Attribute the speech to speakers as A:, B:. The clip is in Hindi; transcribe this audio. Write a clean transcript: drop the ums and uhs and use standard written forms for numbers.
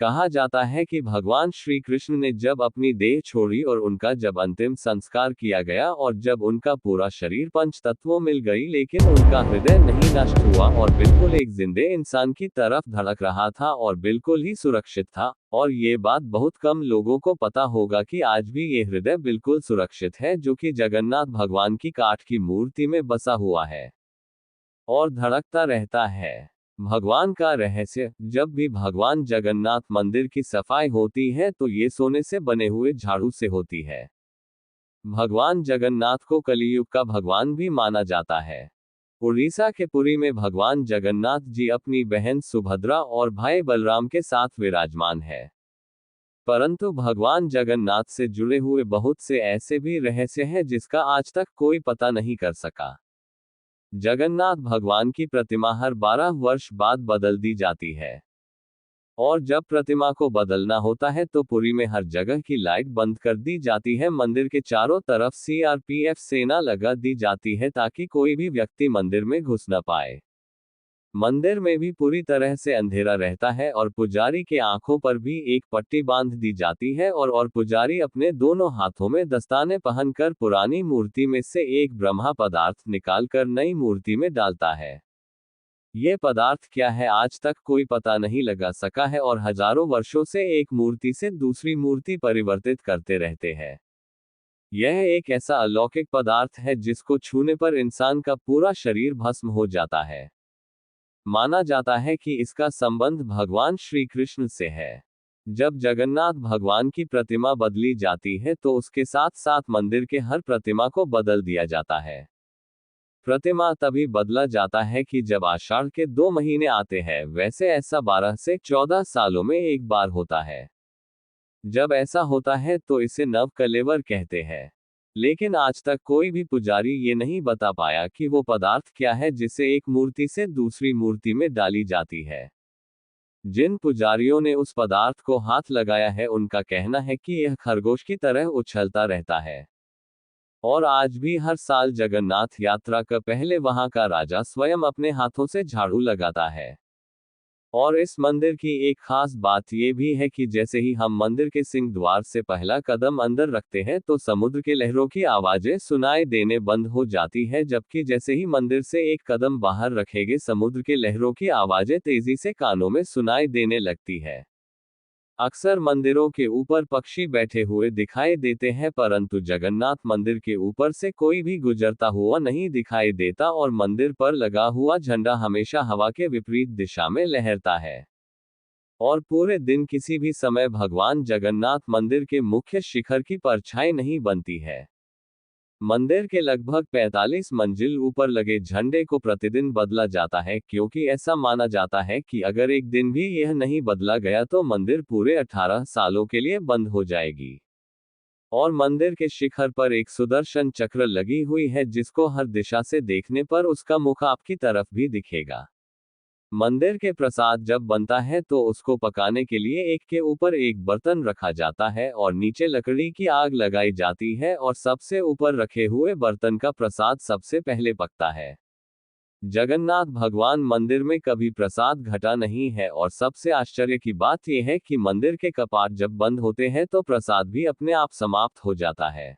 A: कहा जाता है कि भगवान श्री कृष्ण ने जब अपनी देह छोड़ी और उनका जब अंतिम संस्कार किया गया और जब उनका पूरा शरीर पंच तत्वों मिल गई, लेकिन उनका हृदय नहीं नष्ट हुआ और बिल्कुल एक जिंदे इंसान की तरफ धड़क रहा था और बिल्कुल ही सुरक्षित था। और ये बात बहुत कम लोगों को पता होगा कि आज भी ये हृदय बिल्कुल सुरक्षित है, जो कि जगन्नाथ भगवान की काठ की मूर्ति में बसा हुआ है और धड़कता रहता है। भगवान का रहस्य, जब भी भगवान जगन्नाथ मंदिर की सफाई होती है तो ये सोने से बने हुए झाड़ू से होती है। भगवान जगन्नाथ को कलियुग का भगवान भी माना जाता है। उड़ीसा के पुरी में भगवान जगन्नाथ जी अपनी बहन सुभद्रा और भाई बलराम के साथ विराजमान है। परंतु भगवान जगन्नाथ से जुड़े हुए बहुत से ऐसे भी रहस्य हैं जिसका आज तक कोई पता नहीं कर सका। जगन्नाथ भगवान की प्रतिमा हर 12 वर्ष बाद बदल दी जाती है और जब प्रतिमा को बदलना होता है तो पुरी में हर जगह की लाइट बंद कर दी जाती है। मंदिर के चारों तरफ सीआरपीएफ सेना लगा दी जाती है ताकि कोई भी व्यक्ति मंदिर में घुस न पाए। मंदिर में भी पूरी तरह से अंधेरा रहता है और पुजारी के आंखों पर भी एक पट्टी बांध दी जाती है और पुजारी अपने दोनों हाथों में दस्ताने पहनकर पुरानी मूर्ति में से एक ब्रह्मा पदार्थ निकालकर नई मूर्ति में डालता है। ये पदार्थ क्या है आज तक कोई पता नहीं लगा सका है और हजारों वर्षों से एक मूर्ति से दूसरी मूर्ति परिवर्तित करते रहते हैं। यह एक ऐसा अलौकिक पदार्थ है जिसको छूने पर इंसान का पूरा शरीर भस्म हो जाता है। माना जाता है कि इसका संबंध भगवान श्री कृष्ण से है। जब जगन्नाथ भगवान की प्रतिमा बदली जाती है तो उसके साथ साथ मंदिर के हर प्रतिमा को बदल दिया जाता है। प्रतिमा तभी बदला जाता है कि जब आषाढ़ के 2 महीने आते हैं, वैसे ऐसा 12 से 14 सालों में एक बार होता है। जब ऐसा होता है तो इसे नव कलेवर कहते हैं। लेकिन आज तक कोई भी पुजारी ये नहीं बता पाया कि वो पदार्थ क्या है जिसे एक मूर्ति से दूसरी मूर्ति में डाली जाती है। जिन पुजारियों ने उस पदार्थ को हाथ लगाया है उनका कहना है कि यह खरगोश की तरह उछलता रहता है और आज भी हर साल जगन्नाथ यात्रा का पहले वहां का राजा स्वयं अपने हाथों से झाड़ू लगाता है। और इस मंदिर की एक खास बात यह भी है कि जैसे ही हम मंदिर के सिंह द्वार से पहला कदम अंदर रखते हैं तो समुद्र के लहरों की आवाजें सुनाई देने बंद हो जाती है, जबकि जैसे ही मंदिर से एक कदम बाहर रखेंगे समुद्र के लहरों की आवाजें तेजी से कानों में सुनाई देने लगती है। अक्सर मंदिरों के ऊपर पक्षी बैठे हुए दिखाई देते हैं, परंतु जगन्नाथ मंदिर के ऊपर से कोई भी गुजरता हुआ नहीं दिखाई देता और मंदिर पर लगा हुआ झंडा हमेशा हवा के विपरीत दिशा में लहरता है और पूरे दिन किसी भी समय भगवान जगन्नाथ मंदिर के मुख्य शिखर की परछाई नहीं बनती है। मंदिर के लगभग 45 मंजिल ऊपर लगे झंडे को प्रतिदिन बदला जाता है, क्योंकि ऐसा माना जाता है कि अगर एक दिन भी यह नहीं बदला गया तो मंदिर पूरे 18 सालों के लिए बंद हो जाएगी। और मंदिर के शिखर पर एक सुदर्शन चक्र लगी हुई है जिसको हर दिशा से देखने पर उसका मुख आपकी तरफ भी दिखेगा। मंदिर के प्रसाद जब बनता है तो उसको पकाने के लिए एक के ऊपर एक बर्तन रखा जाता है और नीचे लकड़ी की आग लगाई जाती है और सबसे ऊपर रखे हुए बर्तन का प्रसाद सबसे पहले पकता है। जगन्नाथ भगवान मंदिर में कभी प्रसाद घटा नहीं है और सबसे आश्चर्य की बात यह है कि मंदिर के कपाट जब बंद होते हैं तो प्रसाद भी अपने आप समाप्त हो जाता है।